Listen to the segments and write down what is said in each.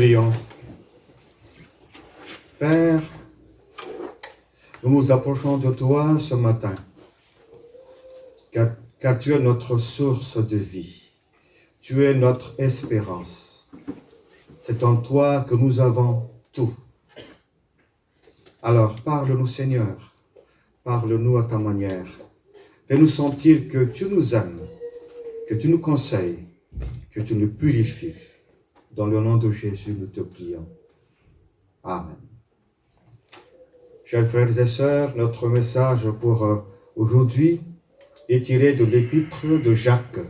Prions. Père, nous nous approchons de toi ce matin, car tu es notre source de vie. Tu es notre espérance. C'est en toi que nous avons tout. Alors, parle-nous, Seigneur. Parle-nous à ta manière. Fais-nous sentir que tu nous aimes, que tu nous conseilles, que tu nous purifies. Dans le nom de Jésus, nous te prions. Amen. Chers frères et sœurs, notre message pour aujourd'hui est tiré de l'épître de Jacques.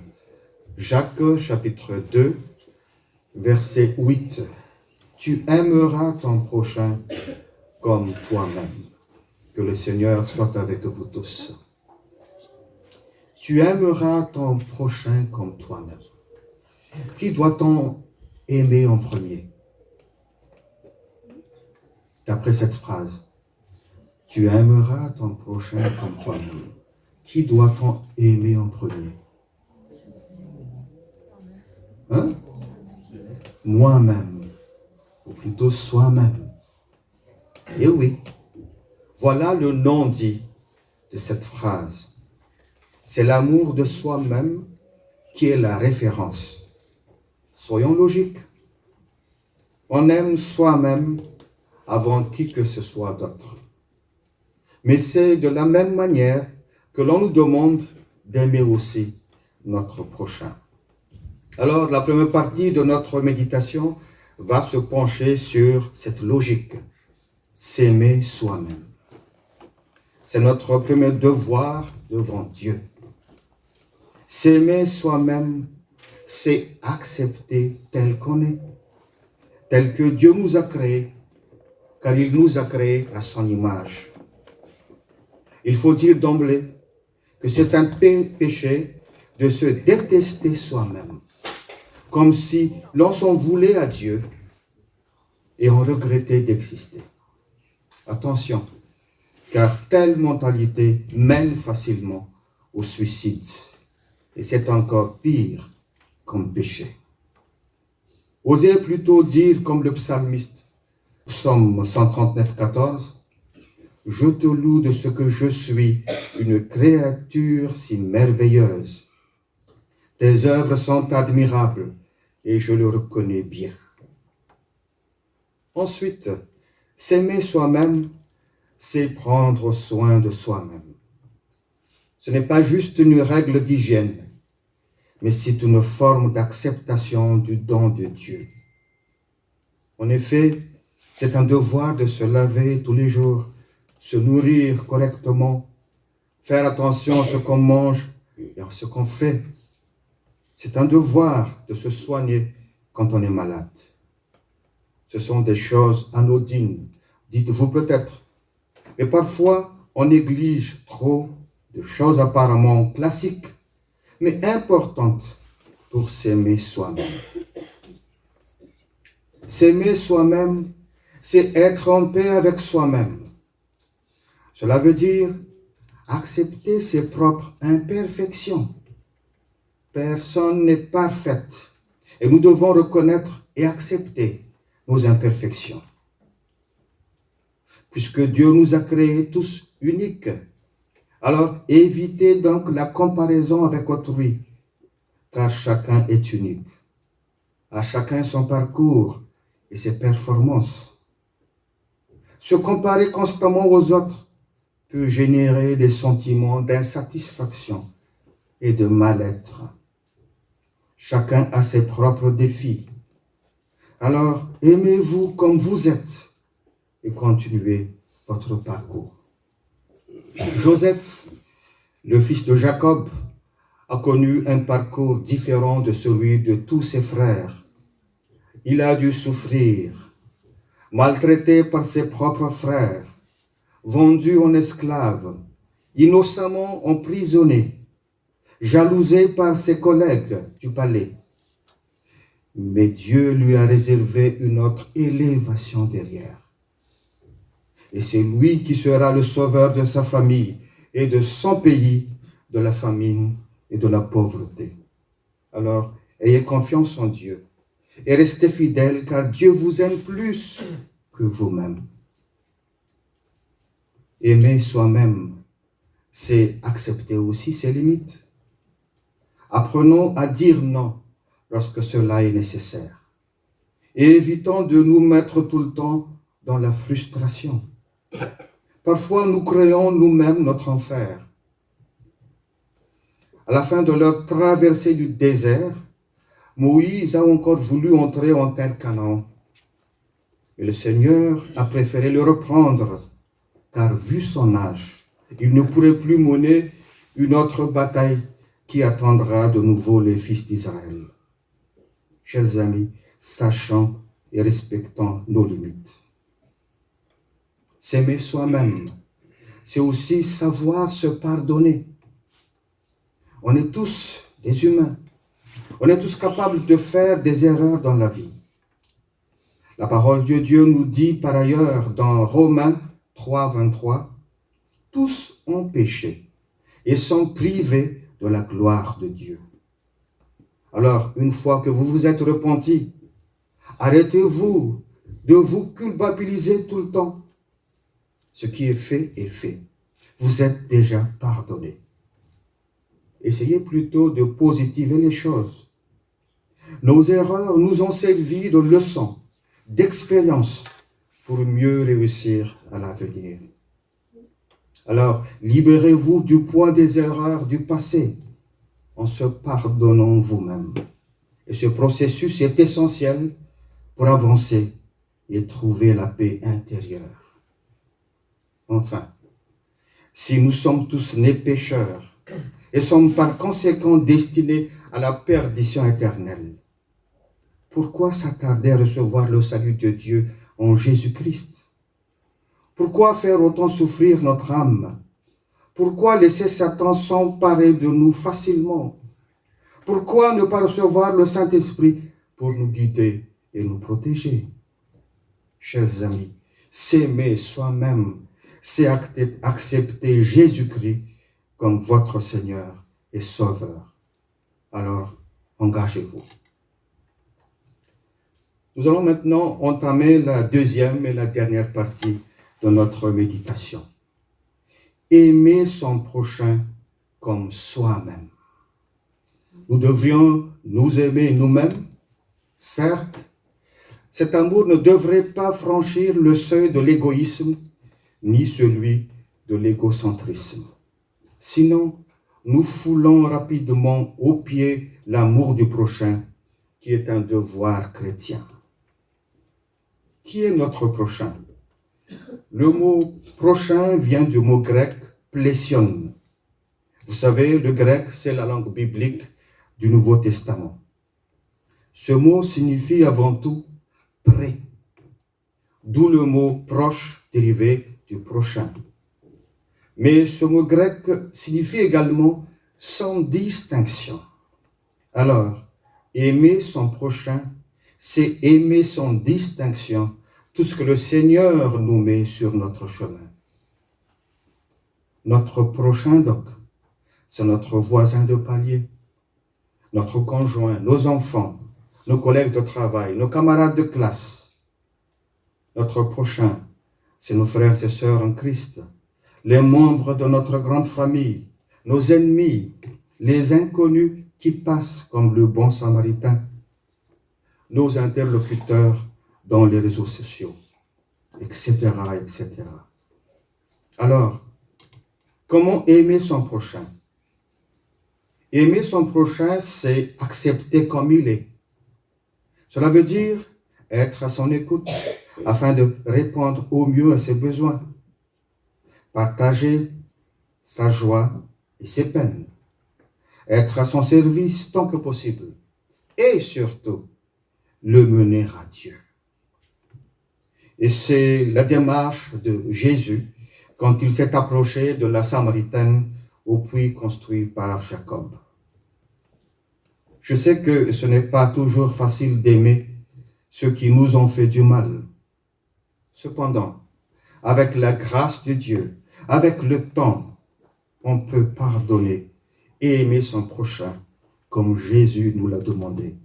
Jacques, chapitre 2, verset 8. Tu aimeras ton prochain comme toi-même. Que le Seigneur soit avec vous tous. Tu aimeras ton prochain comme toi-même. Qui doit-on aimer en premier? D'après cette phrase, tu aimeras ton prochain comme toi-même. Qui doit-on aimer en premier? Hein? Moi-même, ou plutôt soi-même. Et oui, voilà le non-dit de cette phrase. C'est l'amour de soi-même qui est la référence. Soyons logiques. On aime soi-même avant qui que ce soit d'autre. Mais c'est de la même manière que l'on nous demande d'aimer aussi notre prochain. Alors, la première partie de notre méditation va se pencher sur cette logique. S'aimer soi-même. C'est notre premier devoir devant Dieu. S'aimer soi-même, c'est accepter tel qu'on est, tel que Dieu nous a créé, car il nous a créés à son image. Il faut dire d'emblée que c'est un péché de se détester soi-même, comme si l'on s'en voulait à Dieu et on regrettait d'exister. Attention, car telle mentalité mène facilement au suicide. Et c'est encore pire comme péché. Osez plutôt dire comme le psalmiste, psaume 139, 14, « Je te loue de ce que je suis, une créature si merveilleuse. Tes œuvres sont admirables et je le reconnais bien. » Ensuite, s'aimer soi-même, c'est prendre soin de soi-même. Ce n'est pas juste une règle d'hygiène, mais c'est une forme d'acceptation du don de Dieu. En effet, c'est un devoir de se laver tous les jours, se nourrir correctement, faire attention à ce qu'on mange et à ce qu'on fait. C'est un devoir de se soigner quand on est malade. Ce sont des choses anodines, dites-vous peut-être. Mais parfois, on néglige trop de choses apparemment classiques, mais importantes pour s'aimer soi-même. S'aimer soi-même, c'est être en paix avec soi-même. Cela veut dire accepter ses propres imperfections. Personne n'est parfaite et nous devons reconnaître et accepter nos imperfections. Puisque Dieu nous a créés tous uniques, alors évitez donc la comparaison avec autrui, car chacun est unique. À chacun son parcours et ses performances. Se comparer constamment aux autres peut générer des sentiments d'insatisfaction et de mal-être. Chacun a ses propres défis. Alors, aimez-vous comme vous êtes et continuez votre parcours. Joseph, le fils de Jacob, a connu un parcours différent de celui de tous ses frères. Il a dû souffrir, maltraité par ses propres frères, vendu en esclave, innocemment emprisonné, jalousé par ses collègues du palais. Mais Dieu lui a réservé une autre élévation derrière. Et c'est lui qui sera le sauveur de sa famille et de son pays, de la famine et de la pauvreté. Alors, ayez confiance en Dieu et restez fidèles car Dieu vous aime plus que vous-même. Aimer soi-même, c'est accepter aussi ses limites. Apprenons à dire non lorsque cela est nécessaire. Et évitons de nous mettre tout le temps dans la frustration. Parfois, nous créons nous-mêmes notre enfer. À la fin de leur traversée du désert, Moïse a encore voulu entrer en terre Canaan. Et le Seigneur a préféré le reprendre, car vu son âge, il ne pourrait plus mener une autre bataille qui attendra de nouveau les fils d'Israël. Chers amis, sachant et respectant nos limites. S'aimer soi-même, c'est aussi savoir se pardonner. On est tous des humains. On est tous capables de faire des erreurs dans la vie. La parole de Dieu nous dit par ailleurs dans Romains 3, 23, « Tous ont péché et sont privés de la gloire de Dieu. » Alors, une fois que vous vous êtes repentis, arrêtez-vous de vous culpabiliser tout le temps. Ce qui est fait est fait. Vous êtes déjà pardonné. Essayez plutôt de positiver les choses. Nos erreurs nous ont servi de leçons, d'expérience pour mieux réussir à l'avenir. Alors, libérez-vous du poids des erreurs du passé en se pardonnant vous-même. Et ce processus est essentiel pour avancer et trouver la paix intérieure. Enfin, si nous sommes tous nés pécheurs et sommes par conséquent destinés à la perdition éternelle, pourquoi s'attarder à recevoir le salut de Dieu en Jésus-Christ? Pourquoi faire autant souffrir notre âme? Pourquoi laisser Satan s'emparer de nous facilement? Pourquoi ne pas recevoir le Saint-Esprit pour nous guider et nous protéger? Chers amis, s'aimer soi-même, c'est accepter Jésus-Christ comme votre Seigneur et Sauveur. Alors, engagez-vous. Nous allons maintenant entamer la deuxième et la dernière partie de notre méditation. Aimer son prochain comme soi-même. Nous devrions nous aimer nous-mêmes, certes. Cet amour ne devrait pas franchir le seuil de l'égoïsme ni celui de l'égocentrisme. Sinon, nous foulons rapidement aux pieds l'amour du prochain, qui est un devoir chrétien. Qui est notre prochain? Le mot prochain vient du mot grec plésion. Vous savez, le grec, c'est la langue biblique du Nouveau Testament. Ce mot signifie avant tout près, d'où le mot proche dérivé du prochain. Mais ce mot grec signifie également sans distinction. Alors, aimer son prochain, c'est aimer sans distinction tout ce que le Seigneur nous met sur notre chemin. Notre prochain, donc, c'est notre voisin de palier, notre conjoint, nos enfants, nos collègues de travail, nos camarades de classe. Notre prochain, c'est nos frères et sœurs en Christ, les membres de notre grande famille, nos ennemis, les inconnus qui passent comme le bon samaritain, nos interlocuteurs dans les réseaux sociaux, etc., etc. Alors, comment aimer son prochain? Aimer son prochain, c'est accepter comme il est. Cela veut dire être à son écoute afin de répondre au mieux à ses besoins, partager sa joie et ses peines, être à son service tant que possible et surtout le mener à Dieu. Et c'est la démarche de Jésus quand il s'est approché de la Samaritaine au puits construit par Jacob. Je sais que ce n'est pas toujours facile d'aimer ceux qui nous ont fait du mal. Cependant, avec la grâce de Dieu, avec le temps, on peut pardonner et aimer son prochain comme Jésus nous l'a demandé.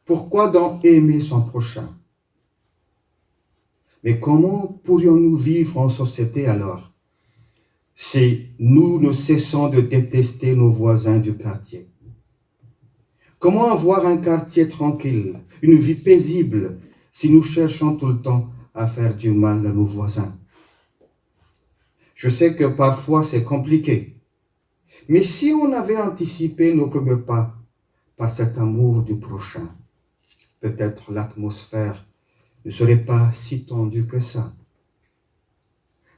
Pourquoi donc aimer son prochain? Mais comment pourrions-nous vivre en société alors si nous ne cessons de détester nos voisins du quartier? Comment avoir un quartier tranquille, une vie paisible, si nous cherchons tout le temps à faire du mal à nos voisins? Je sais que parfois c'est compliqué, mais si on avait anticipé nos premiers pas par cet amour du prochain, peut-être l'atmosphère ne serait pas si tendue que ça.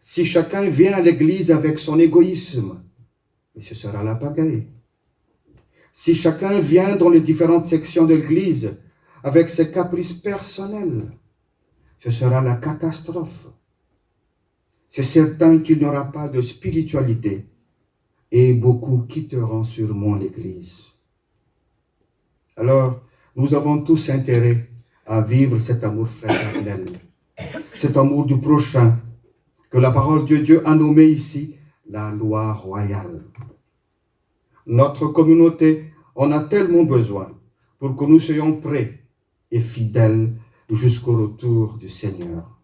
Si chacun vient à l'église avec son égoïsme, ce sera la pagaille. Si chacun vient dans les différentes sections de l'église avec ses caprices personnels, ce sera la catastrophe. C'est certain qu'il n'y aura pas de spiritualité et beaucoup quitteront sûrement l'église. Alors, nous avons tous intérêt à vivre cet amour fraternel, cet amour du prochain, que la parole de Dieu a nommé ici la loi royale. Notre communauté en a tellement besoin pour que nous soyons prêts et fidèles jusqu'au retour du Seigneur.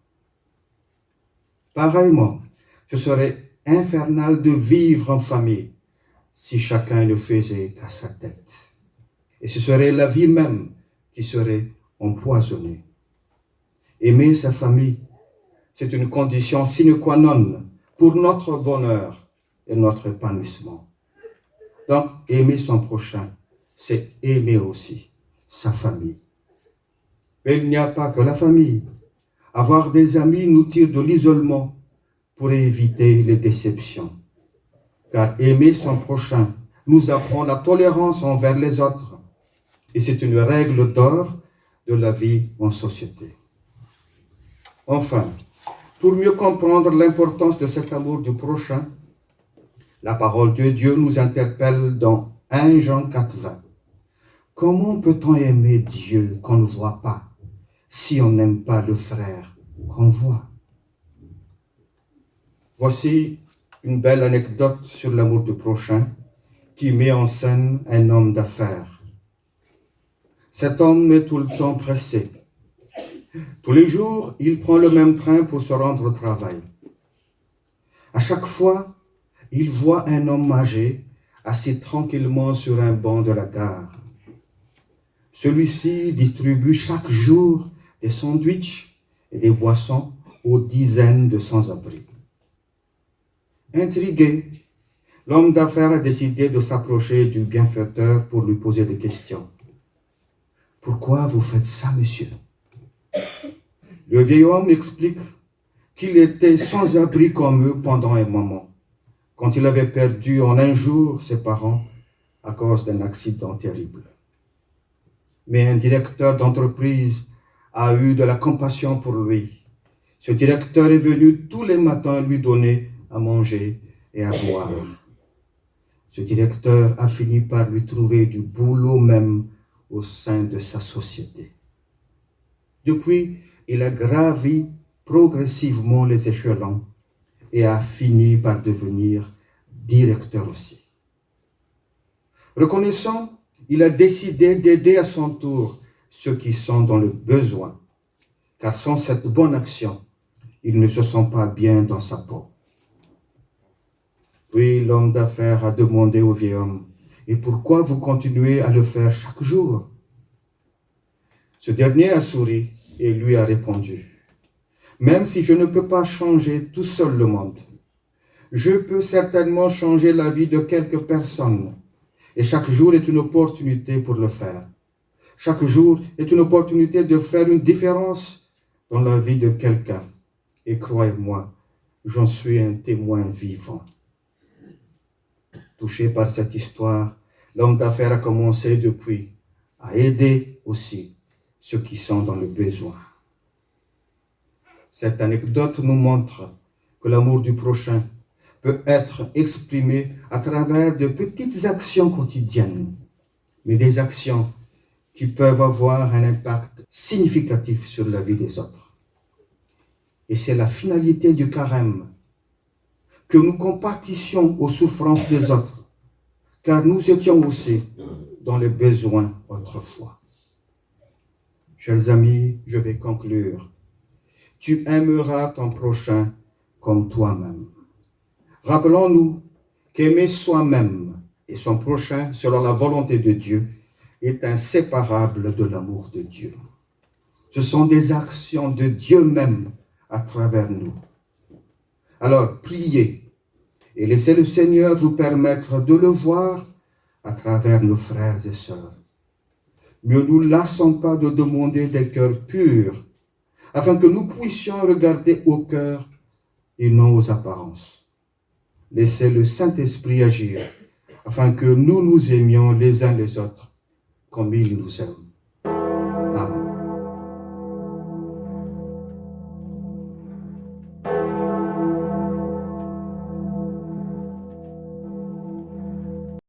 Pareillement, ce serait infernal de vivre en famille si chacun ne faisait qu'à sa tête. Et ce serait la vie même qui serait empoisonnée. Aimer sa famille, c'est une condition sine qua non pour notre bonheur et notre épanouissement. Donc, aimer son prochain, c'est aimer aussi sa famille. Mais il n'y a pas que la famille. Avoir des amis nous tire de l'isolement pour éviter les déceptions. Car aimer son prochain nous apprend la tolérance envers les autres. Et c'est une règle d'or de la vie en société. Enfin, pour mieux comprendre l'importance de cet amour du prochain, la parole de Dieu nous interpelle dans 1 Jean 4,20. Comment peut-on aimer Dieu qu'on ne voit pas si on n'aime pas le frère qu'on voit? Voici une belle anecdote sur l'amour du prochain qui met en scène un homme d'affaires. Cet homme est tout le temps pressé. Tous les jours, il prend le même train pour se rendre au travail. À chaque fois, il voit un homme âgé assis tranquillement sur un banc de la gare. Celui-ci distribue chaque jour des sandwichs et des boissons aux dizaines de sans-abri. Intrigué, l'homme d'affaires a décidé de s'approcher du bienfaiteur pour lui poser des questions. « Pourquoi vous faites ça, monsieur ?» Le vieil homme explique qu'il était sans abri comme eux pendant un moment, quand il avait perdu en un jour ses parents à cause d'un accident terrible. Mais un directeur d'entreprise a eu de la compassion pour lui. Ce directeur est venu tous les matins lui donner à manger et à boire. Ce directeur a fini par lui trouver du boulot même au sein de sa société. Depuis, il a gravi progressivement les échelons et a fini par devenir directeur aussi. Reconnaissant, il a décidé d'aider à son tour ceux qui sont dans le besoin, car sans cette bonne action, il ne se sent pas bien dans sa peau. Puis l'homme d'affaires a demandé au vieil homme, « Et pourquoi vous continuez à le faire chaque jour ?» Ce dernier a souri et lui a répondu, « Même si je ne peux pas changer tout seul le monde, je peux certainement changer la vie de quelques personnes. Et chaque jour est une opportunité pour le faire. Chaque jour est une opportunité de faire une différence dans la vie de quelqu'un. Et croyez-moi, j'en suis un témoin vivant. » Touché par cette histoire, l'homme d'affaires a commencé depuis à aider aussi ceux qui sont dans le besoin. Cette anecdote nous montre que l'amour du prochain peut être exprimé à travers de petites actions quotidiennes, mais des actions qui peuvent avoir un impact significatif sur la vie des autres. Et c'est la finalité du carême, que nous compatissions aux souffrances des autres, car nous étions aussi dans les besoins autrefois. Chers amis, je vais conclure. Tu aimeras ton prochain comme toi-même. Rappelons-nous qu'aimer soi-même et son prochain selon la volonté de Dieu est inséparable de l'amour de Dieu. Ce sont des actions de Dieu même à travers nous. Alors, priez et laissez le Seigneur vous permettre de le voir à travers nos frères et sœurs. Ne nous lassons pas de demander des cœurs purs, afin que nous puissions regarder au cœur et non aux apparences. Laissez le Saint-Esprit agir, afin que nous nous aimions les uns les autres comme il nous aime.